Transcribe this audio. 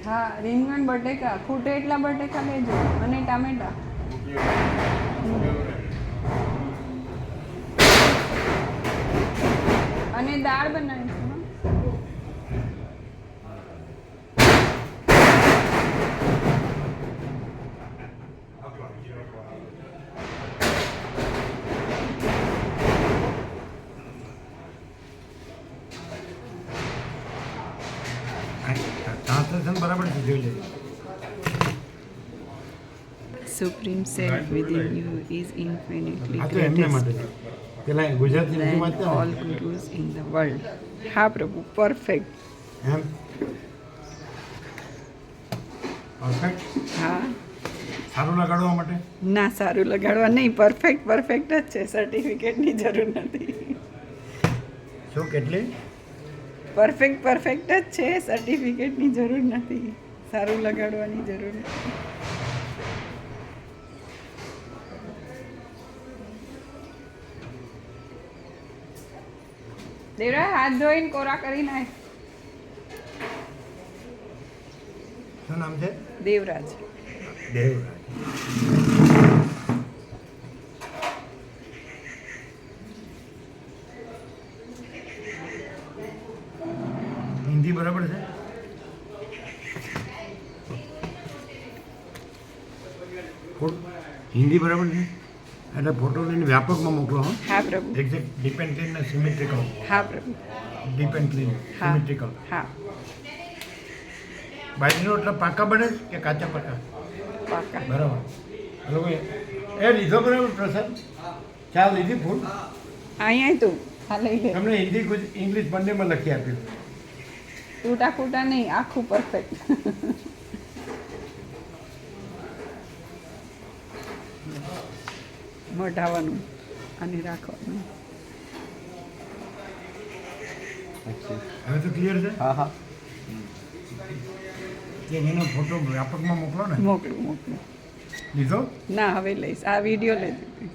હા, રીંગણ બટેકા ખૂટે એટલા બટેકા લેજો અને ટામેટા. અને દાળ બનાવીશું. બરાબર છે, જોઈ લે. Supreme self within you is infinitely આ તો એમને માટે greatest પેલા ગુજરાતી than વાંચતા all gurus in the world. હા પ્રભુ, પરફેક્ટ. એમ પરફેક્ટ હા, સારું લગાડવા માટે ના સારું લગાડવા નહીં, પરફેક્ટ જ છે, સર્ટિફિકેટની જરૂર નથી. શું કેટલી પરફેક્ટ જ છે, સર્ટિફિકેટની જરૂર નથી, સારું લગાડવાની જરૂર નથી. દેવરાજ હાથ ધોઈને કોરા કરી નાખ. શું નામ છે? દેવરાજ. દેવરાજ. હિન્દી બરાબર છે? હિન્દી બરાબર છે? એટલે ફોટો લઈને વ્યાપકમાં મોકલો. હા પ્રભુ. એક્ઝેક્ટ ડિપેન્ડ ક્લીન ને સિમેટ્રિકલ. હા પ્રભુ. ડિપેન્ડ ક્લીન હા. સિમેટ્રિકલ. હા, બાજરીનો એટલે પાકા બને કે કાચા પાકા? પાકા. બરાબર. હલો એ લીધો બરાબર પ્રસાદ? ચા લીધી ફૂલ? અહીંયા તું હા લઈ લે. તમને હિન્દી ઇંગ્લિશ બંનેમાં લખી આપ્યું. તૂટા ફૂટા નહીં, આખું પરફેક્ટ. મોઢાવાનું અને રાખવાનું. હવે તો ક્લિયર છે? હા હા કે એનો ફોટો વ્યાપકમાં મોકલો ને. મોકલું. લીધો? ના, હવે લઈશ. આ વિડીયો લઈ લીધી.